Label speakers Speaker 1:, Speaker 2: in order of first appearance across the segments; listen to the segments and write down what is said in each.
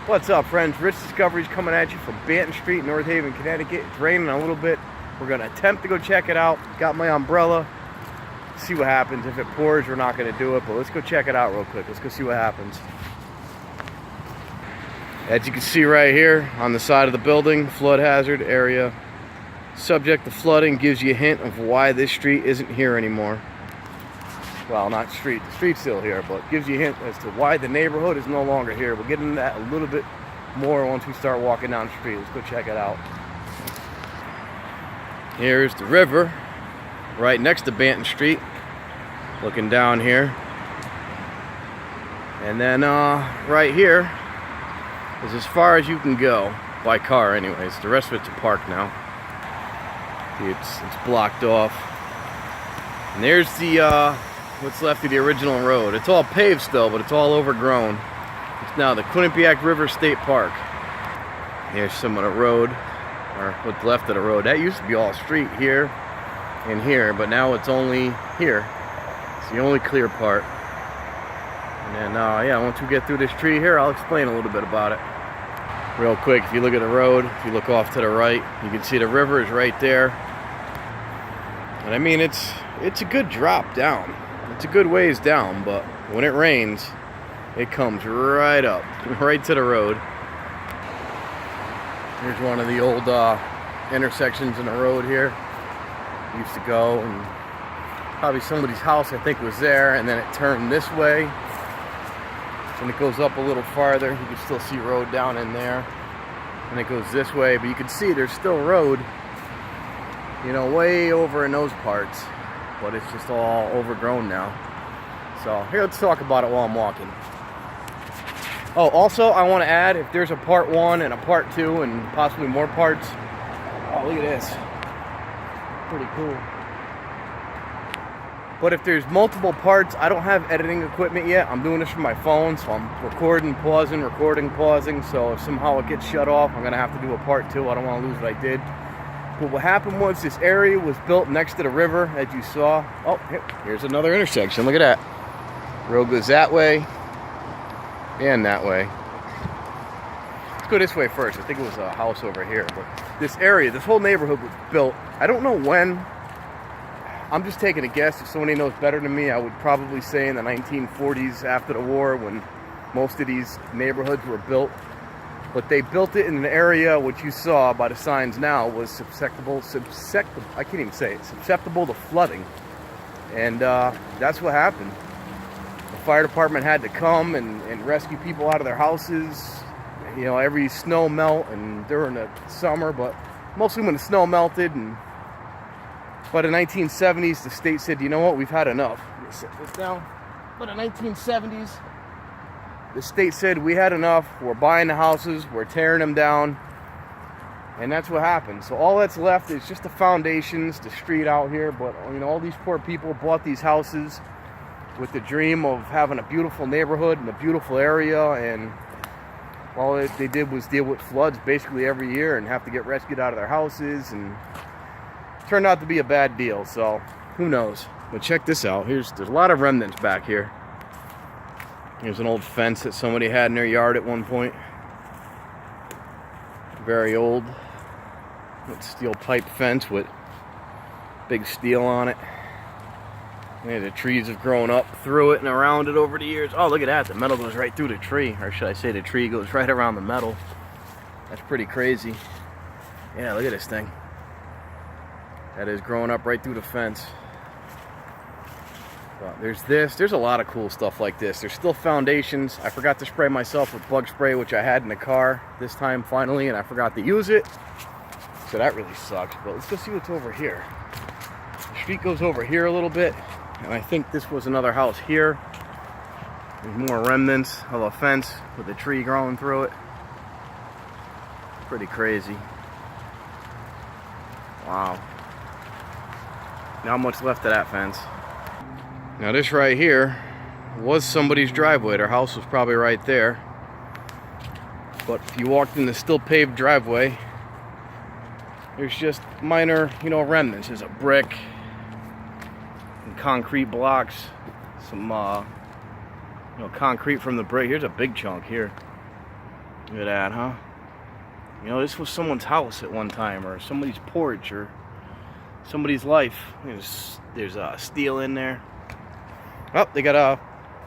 Speaker 1: What's up, friends? Rich Discoveries coming at you from Banton Street, North Haven, Connecticut. It's raining a little bit. We're going to attempt to go check it out. Got my umbrella. See what happens. If it pours, we're not going to do it, but let's go check it out real quick. Let's go see what happens. As you can see right here on the side of the building, flood hazard area. Subject to flooding gives you a hint of why this street isn't here anymore. Well, not street. The street's still here, but gives you a hint as to why the neighborhood is no longer here. We'll get into that a little bit more once we start walking down the street. Let's go check it out. Here's the river right next to Banton Street. Looking down here. And then right here is as far as you can go by car anyways. The rest of it's a park now. See, it's blocked off. And there's the what's left of the original road. It's all paved still, but it's all overgrown. It's now the Quinnipiac River State Park. Here's some of the road, or what's left of the road. That used to be all street here and here, but now it's only here. It's the only clear part. And then, yeah, once we get through this tree here, I'll explain a little bit about it. Real quick, if you look at the road, if you look off to the right, you can see the river is right there. And I mean, it's a good drop down. It's a good ways down, but when it rains, it comes right up, right to the road. Here's one of the old intersections in the road here. Used to go, and probably somebody's house, I think, was there, and then it turned this way. And it goes up a little farther. You can still see road down in there. And it goes this way, but you can see there's still road, you know, way over in those parts. But it's just all overgrown now. So here, let's talk about it while I'm walking. Oh, also I want to add, if there's a part 1 and a part 2 and possibly more parts. Oh, look at this. Pretty cool. But if there's multiple parts, I don't have editing equipment yet. I'm doing this from my phone, so I'm recording, pausing, recording, pausing. So if somehow it gets shut off, I'm gonna have to do a part 2. I don't want to lose what I did. But what happened was this area was built next to the river, as you saw. Oh, here's another intersection. Look at that. Road goes that way and that way. Let's go this way first. I think it was a house over here. But this area, this whole neighborhood was built, I don't know when. I'm just taking a guess. If somebody knows better than me, I would probably say in the 1940s after the war, when most of these neighborhoods were built. But they built it in an area which you saw by the signs now was susceptible to flooding. And that's what happened. The fire department had to come and rescue people out of their houses. You know, every snow melt and during the summer, but mostly when the snow melted. And by the 1970s, the state said, you know what, we've had enough. Let me set this down. By the 1970s, the state said, we had enough. We're buying the houses. We're tearing them down. And that's what happened. So all that's left is just the foundations, the street out here. But, you know, all these poor people bought these houses with the dream of having a beautiful neighborhood and a beautiful area. And all they did was deal with floods basically every year and have to get rescued out of their houses. And it turned out to be a bad deal. So who knows? But check this out. There's a lot of remnants back here. Here's an old fence that somebody had in their yard at one point. Very old. Steel pipe fence with big steel on it. Yeah, the trees have grown up through it and around it over the years. Oh, look at that. The metal goes right through the tree. Or should I say the tree goes right around the metal. That's pretty crazy. Yeah, look at this thing. That is growing up right through the fence. There's a lot of cool stuff like this. There's still foundations. I forgot to spray myself with bug spray, which I had in the car this time finally, and I forgot to use it. So that really sucks. But let's go see what's over here. The street goes over here a little bit, and I think this was another house here. There's more remnants of a fence with a tree growing through it. Pretty crazy. Wow. Not much left of that fence. Now this right here was somebody's driveway. Their house was probably right there. But if you walked in the still paved driveway, there's just minor, you know, remnants. There's a brick and concrete blocks, some concrete from the brick. Here's a big chunk here. Look at that, huh? You know, this was someone's house at one time, or somebody's porch, or somebody's life. There's steel in there. Oh, they got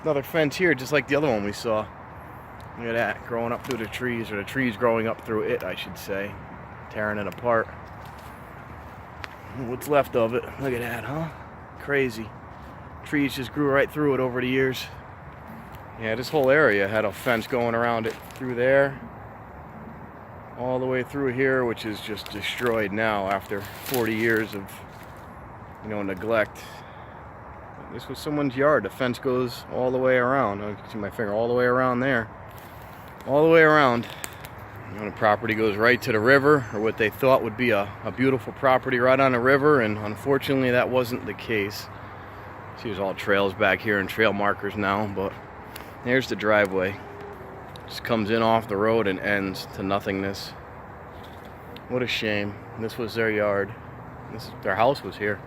Speaker 1: another fence here, just like the other one we saw. Look at that, growing up through the trees, or the trees growing up through it, I should say. Tearing it apart. What's left of it? Look at that, huh? Crazy. Trees just grew right through it over the years. Yeah, this whole area had a fence going around it through there, all the way through here, which is just destroyed now after 40 years of, you know, neglect. This was someone's yard. The fence goes all the way around. I can see my finger all the way around there. All the way around. You know, the property goes right to the river, or what they thought would be a beautiful property right on the river, and unfortunately that wasn't the case. See, there's all trails back here and trail markers now, but there's the driveway. Just comes in off the road and ends to nothingness. What a shame. This was their yard. Their house was here.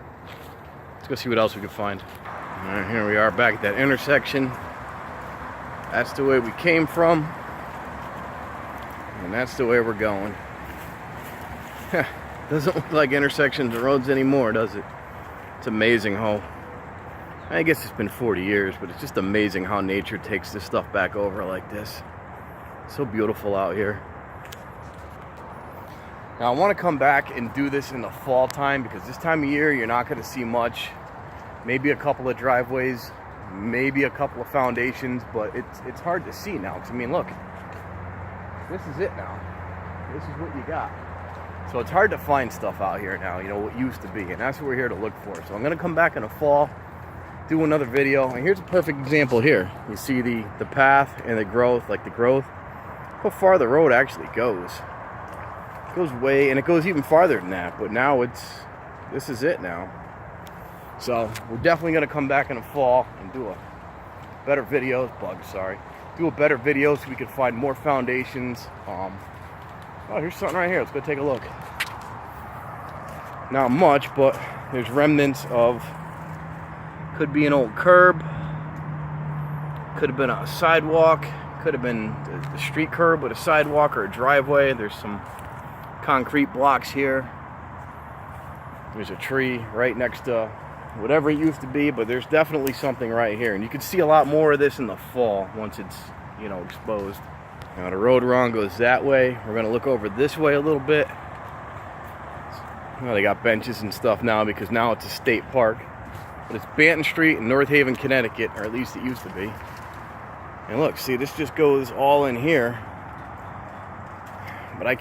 Speaker 1: Let's go see what else we can find. All right, here we are back at that intersection. That's the way we came from. And that's the way we're going. Doesn't look like intersections or roads anymore, does it? It's amazing how, I guess it's been 40 years, but it's just amazing how nature takes this stuff back over like this. It's so beautiful out here. Now I want to come back and do this in the fall time, because this time of year you're not going to see much. Maybe a couple of driveways, maybe a couple of foundations, but it's hard to see now. Because I mean, look, this is it now. This is what you got. So it's hard to find stuff out here now, you know, what used to be, and that's what we're here to look for. So I'm going to come back in the fall, do another video, and here's a perfect example here. You see the path and the growth, how far the road actually goes. It goes way, and it goes even farther than that, but now this is it now. So we're definitely going to come back in the fall and do a better video, do a better video so we can find more foundations. Oh, here's something right here. Let's go take a look. Not much, but there's remnants of, could be an old curb, could have been a sidewalk, could have been the street curb with a sidewalk or a driveway. There's some concrete blocks here. There's a tree right next to whatever it used to be, but there's definitely something right here, and you can see a lot more of this in the fall once it's, you know, exposed. Now the road wrong goes that way. We're going to look over this way a little bit. Well, they got benches and stuff now because now it's a state park. But it's Banton Street in North Haven, Connecticut, or at least it used to be. And look, see, this just goes all in here. But I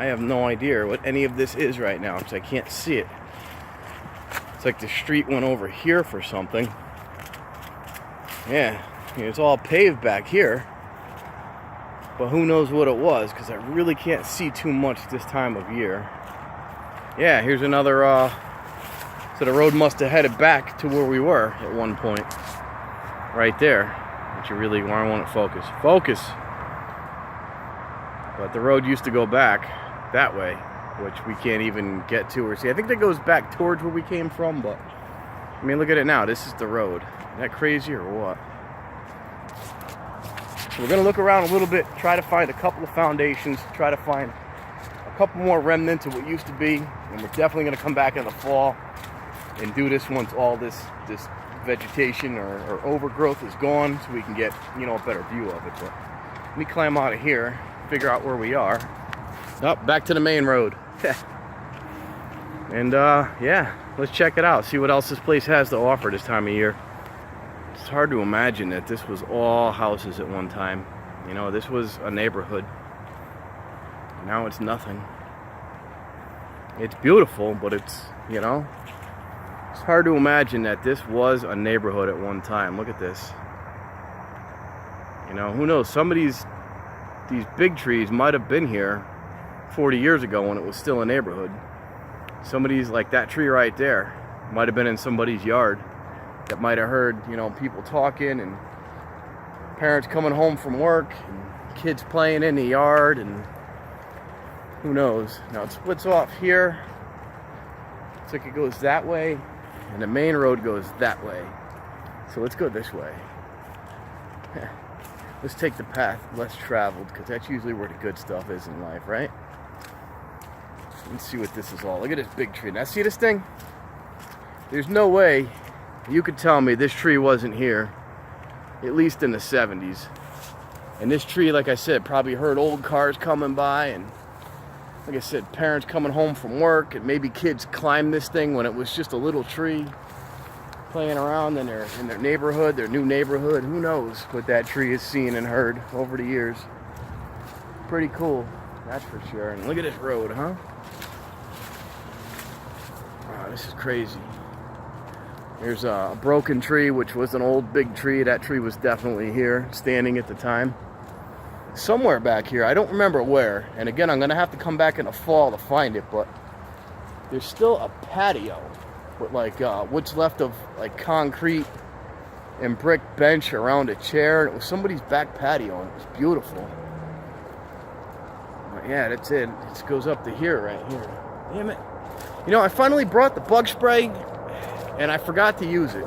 Speaker 1: have no idea what any of this is right now because I can't see it. It's like the street went over here for something. Yeah, it's all paved back here. But who knows what it was, because I really can't see too much this time of year. Yeah, here's another, so the road must have headed back to where we were at one point. Right there. But you really want to focus. Focus! But the road used to go back that way, which we can't even get to or see. I think that goes back towards where we came from, but I mean, look at it now. This is the road. Isn't that crazy or what? So we're going to look around a little bit, try to find a couple of foundations, try to find a couple more remnants of what used to be, and we're definitely going to come back in the fall and do this once all this vegetation or overgrowth is gone, so we can get, you know, a better view of it. But let me climb out of here, figure out where we are. Up, back to the main road. And yeah, let's check it out, see what else this place has to offer this time of year. It's hard to imagine that this was all houses at one time. You know, this was a neighborhood. Now it's nothing. It's beautiful, but it's, you know, it's hard to imagine that this was a neighborhood at one time. Look at this. You know, who knows? Some of these big trees might have been here 40 years ago when it was still a neighborhood. Some of these, like that tree right there, might have been in somebody's yard that might have heard, you know, people talking and parents coming home from work and kids playing in the yard, and who knows. Now it splits off here. Looks like it goes that way, and the main road goes that way. So let's go this way. Let's take the path less traveled, because that's usually where the good stuff is in life, right? Let's see what this is all. Look at this big tree. Now see this thing? There's no way you could tell me this tree wasn't here, at least in the 70s. And this tree, like I said, probably heard old cars coming by, and like I said, parents coming home from work, and maybe kids climbed this thing when it was just a little tree, playing around in their neighborhood, their new neighborhood. Who knows what that tree has seen and heard over the years. Pretty cool, that's for sure. And look at this road, huh? Wow, this is crazy. There's a broken tree, which was an old big tree. That tree was definitely here, standing at the time. Somewhere back here, I don't remember where. And again, I'm gonna have to come back in the fall to find it, but there's still a patio with like what's left of like concrete and brick bench around a chair. It was somebody's back patio, and it was beautiful. But yeah, that's it. It goes up to here, right here. Damn it. You know, I finally brought the bug spray, and I forgot to use it.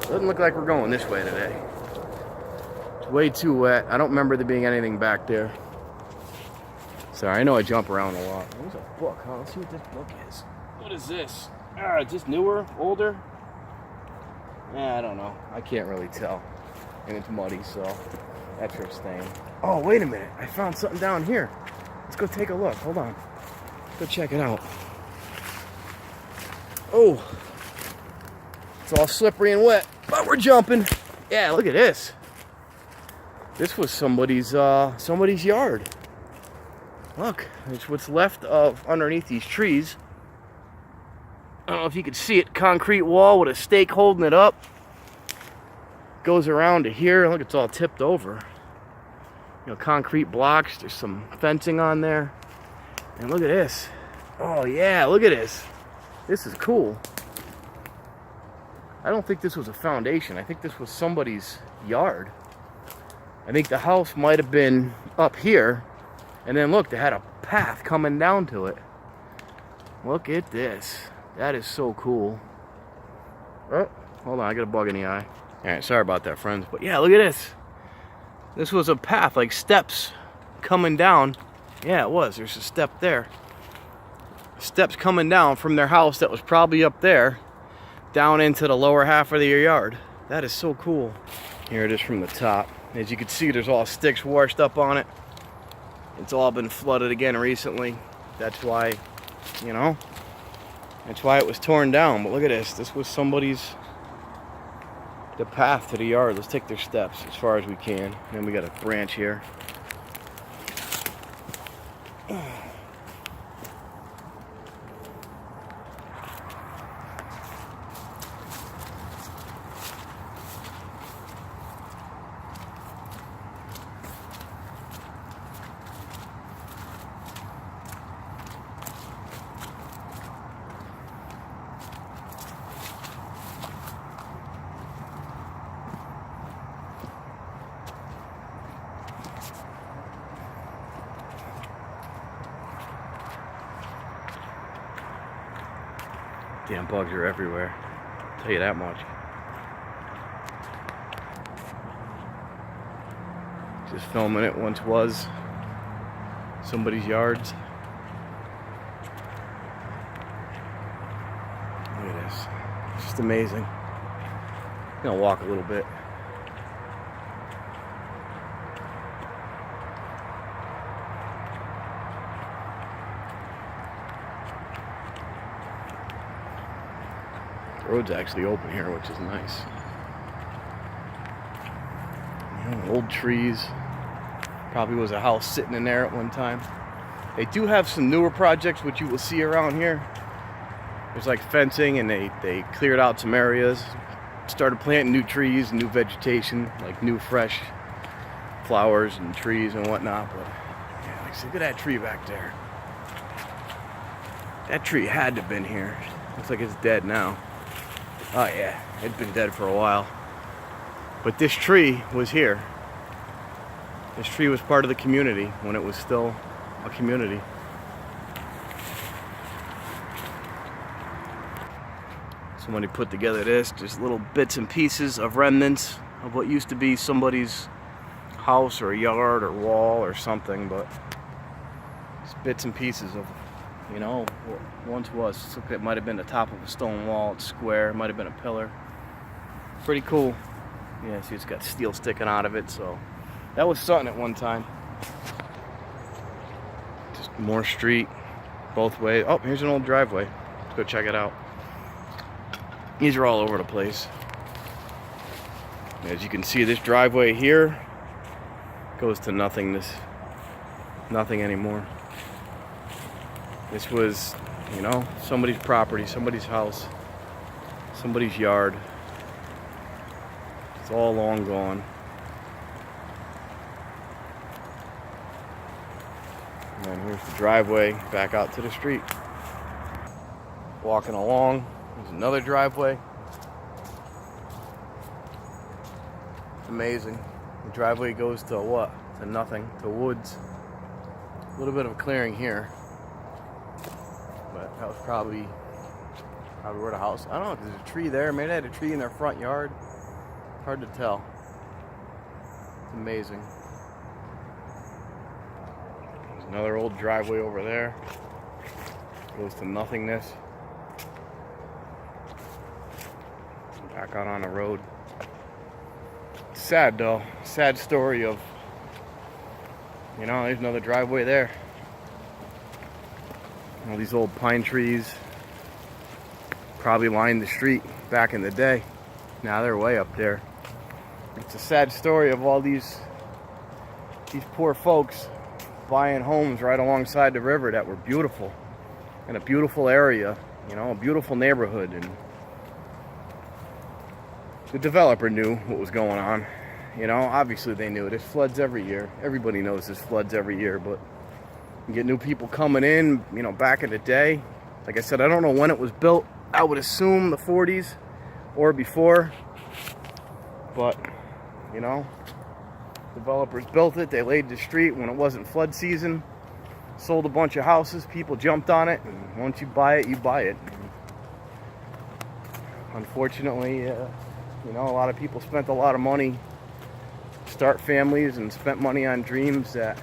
Speaker 1: Doesn't look like we're going this way today. It's way too wet. I don't remember there being anything back there. Sorry, I know I jump around a lot. There's a book, huh? Let's see what this book is. What is this? Just newer? Older? Yeah, I don't know. I can't really tell. And it's muddy, so that's where it's staying. Oh, wait a minute. I found something down here. Let's go take a look. Hold on. Go check it out. Oh. It's all slippery and wet, but we're jumping. Yeah, look at this. This was somebody's yard. Look, it's what's left of underneath these trees. I don't know if you can see it. Concrete wall with a stake holding it up. Goes around to here. Look, it's all tipped over. You know, concrete blocks. There's some fencing on there. And look at this. Oh yeah, look at this. This is cool. I don't think this was a foundation. I think this was somebody's yard. I think the house might have been up here. And then look, they had a path coming down to it. Look at this. That is so cool. Oh, hold on, I got a bug in the eye. Alright, sorry about that, friends. But yeah, look at this. This was a path, like steps coming down. Yeah, it was. There's a step there. Steps coming down from their house that was probably up there, down into the lower half of their yard. That is so cool. Here it is from the top. As you can see, there's all sticks washed up on it. It's all been flooded again recently. That's why, you know, that's why it was torn down. But look at this. This was somebody's, the path to the yard. Let's take their steps as far as we can. And then we got a branch here. Damn bugs are everywhere. I'll tell you that much. Just filming it. Once was somebody's yards. Look at this. It's just amazing. I'm gonna walk a little bit. The road's actually open here, which is nice. Old trees. Probably was a house sitting in there at one time. They do have some newer projects, which you will see around here. There's like fencing, and they cleared out some areas, started planting new trees and new vegetation, like new fresh flowers and trees and whatnot. But yeah, like, look at that tree back there. That tree had to have been here. Looks like it's dead now. Oh yeah, it's been dead for a while. But this tree was here. This tree was part of the community when it was still a community. Somebody put together this, just little bits and pieces of remnants of what used to be somebody's house or a yard or wall or something, but just bits and pieces of, you know, what once was. It might have been the top of a stone wall. It's square. It might have been a pillar. Pretty cool. Yeah, see, it's got steel sticking out of it. So that was something at one time. Just more street both ways. Oh, here's an old driveway. Let's go check it out. These are all over the place. As you can see, this driveway here goes to nothingness. Nothing anymore. This was, you know, somebody's property, somebody's house, somebody's yard. It's all long gone. And here's the driveway back out to the street. Walking along, there's another driveway. It's amazing. The driveway goes to what? To nothing, to woods. A little bit of a clearing here. But that was probably where the house, I don't know, because there's a tree there. Maybe they had a tree in their front yard. Hard to tell. It's amazing. There's another old driveway over there. Goes to nothingness. Back out on the road. Sad though. Sad story of, you know, there's another driveway there. All these old pine trees probably lined the street back in the day. Now they're way up there. It's a sad story of all these poor folks buying homes right alongside the river that were beautiful, in a beautiful area, you know, a beautiful neighborhood. And the developer knew what was going on. You know, obviously they knew. There's floods every year. Everybody knows there's floods every year, but you get new people coming in, you know, back in the day. Like I said, I don't know when it was built. I would assume the 40s or before. But, you know, developers built it. They laid the street when it wasn't flood season. Sold a bunch of houses. People jumped on it. And once you buy it, you buy it. And unfortunately, you know, a lot of people spent a lot of money to start families and spent money on dreams that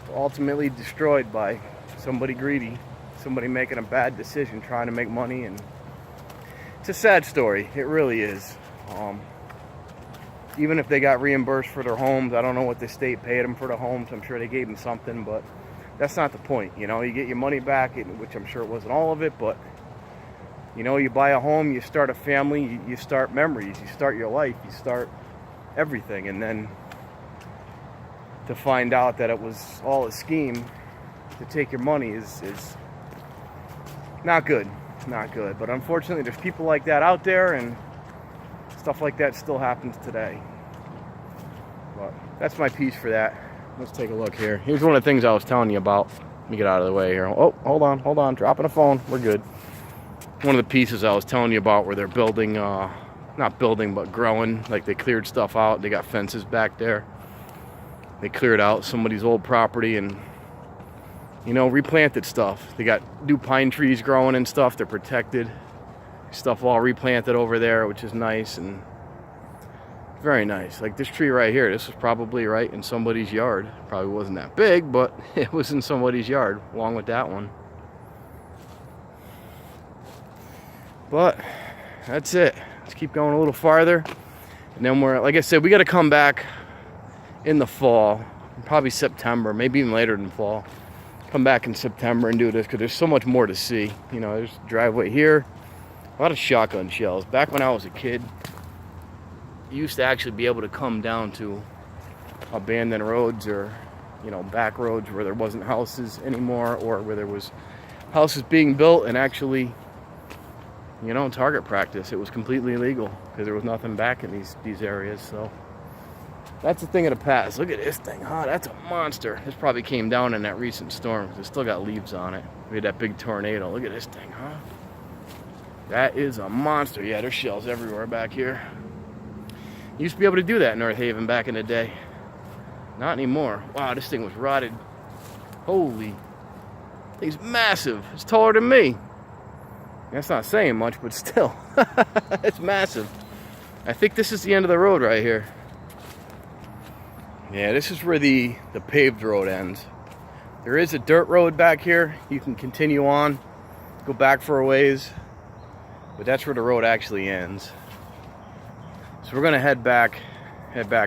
Speaker 1: were ultimately destroyed by somebody greedy, somebody making a bad decision, trying to make money. And it's a sad story. It really is. Even if they got reimbursed for their homes, I don't know what the state paid them for the homes. I'm sure they gave them something, but that's not the point. You know, you get your money back, which I'm sure it wasn't all of it, but you know, you buy a home, you start a family, you start memories, you start your life, you start everything. And then to find out that it was all a scheme to take your money is not good. Not good. But unfortunately, there's people like that out there, and stuff like that still happens today. But that's my piece for that. Let's take a look here. Here's one of the things I was telling you about. Let me get out of the way here. Oh, hold on. Dropping a phone. We're good. One of the pieces I was telling you about where they're building, not building, but growing. Like they cleared stuff out. They got fences back there. They cleared out somebody's old property and, you know, replanted stuff. They got new pine trees growing and stuff. They're protected. Stuff all replanted over there, which is nice and very nice. Like this tree right here, this was probably right in somebody's yard. Probably wasn't that big, but it was in somebody's yard along with that one. But that's it. Let's keep going a little farther. And then we're, like I said, we got to come back in the fall, probably September, maybe even later than fall. Come back in September and do this because there's so much more to see. You know, there's a driveway here. A lot of shotgun shells. Back when I was a kid, you used to actually be able to come down to abandoned roads or, you know, back roads where there wasn't houses anymore or where there was houses being built and actually, you know, target practice. It was completely illegal because there was nothing back in these areas. So that's a thing of the past. Look at this thing, huh? That's a monster. This probably came down in that recent storm because it's still got leaves on it. We had that big tornado. Look at this thing, huh? That is a monster. Yeah, there's shells everywhere back here. You used to be able to do that in North Haven back in the day. Not anymore. Wow, this thing was rotted. Holy. Thing's massive. It's taller than me. That's not saying much, but still. It's massive. I think this is the end of the road right here. Yeah, this is where the paved road ends. There is a dirt road back here. You can continue on, go back for a ways, but that's where the road actually ends. So we're gonna head back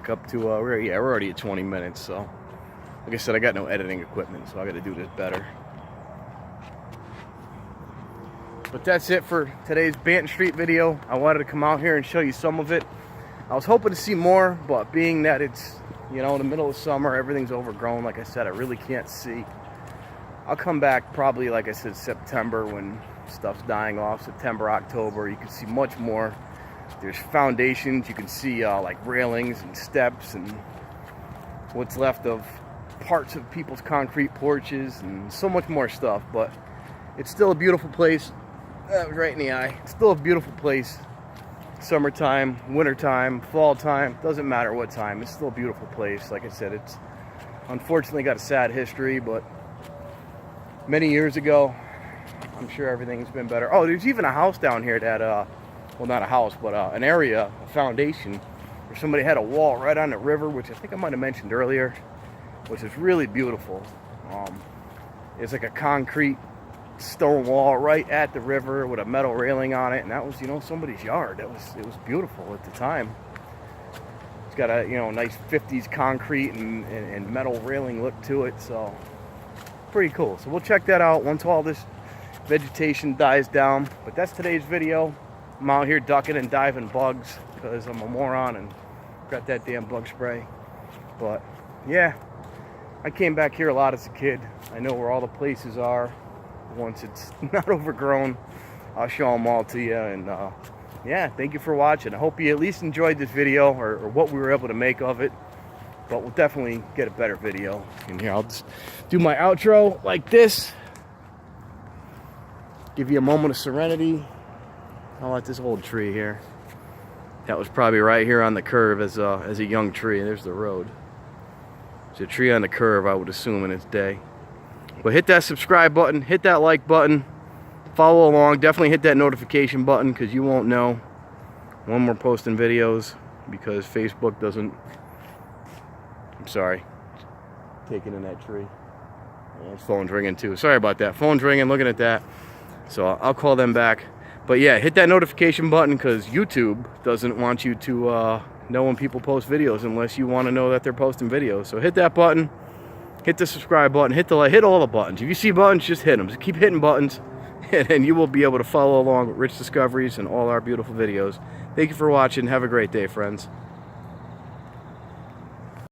Speaker 1: up to we're already at 20 minutes. So like I said, I got no editing equipment, so I got to do this better. But that's it for today's Banton Street video. I wanted to come out here and show you some of it. I was hoping to see more, but being that it's, you know, in the middle of summer, everything's overgrown. Like I said, I really can't see. I'll come back probably, like I said, September, when stuff's dying off. September, October, you can see much more. There's foundations. You can see like railings and steps and what's left of parts of people's concrete porches and so much more stuff. But it's still a beautiful place. That was right in the eye. It's still a beautiful place. Summertime, wintertime, fall time, doesn't matter what time. It's still a beautiful place. Like I said, it's unfortunately got a sad history, but many years ago, I'm sure everything's been better. Oh, there's even a house down here that, well, not a house, but an area, a foundation, where somebody had a wall right on the river, which I think I might have mentioned earlier, which is really beautiful. It's like a concrete stone wall right at the river with a metal railing on it, and that was, you know, somebody's yard. It was beautiful at the time. It's got a, you know, nice 50s concrete and metal railing look to it, so pretty cool. So we'll check that out once all this vegetation dies down. But that's today's video. I'm out here ducking and diving bugs because I'm a moron and got that damn bug spray. But yeah, I came back here a lot as a kid. I know where all the places are. Once it's not overgrown, I'll show them all to you. And yeah, thank you for watching. I hope you at least enjoyed this video, or what we were able to make of it. But we'll definitely get a better video in here. I'll just do my outro like this, give you a moment of serenity. I like this old tree here. That was probably right here on the curve as a young tree. There's the road. It's a tree on the curve, I would assume, in its day. But hit that subscribe button, hit that like button, follow along. Definitely hit that notification button, because you won't know when we're posting videos, because Facebook doesn't. I'm sorry, taking in that tree. Oh, phone's ringing too. Sorry about that. Phone's ringing, looking at that. So I'll call them back. But yeah, hit that notification button, because YouTube doesn't want you to know when people post videos unless you want to know that they're posting videos. So hit that button. Hit the subscribe button, hit the like, hit all the buttons. If you see buttons, just hit them. Just keep hitting buttons, and you will be able to follow along with Rich Discoveries and all our beautiful videos. Thank you for watching. Have a great day, friends.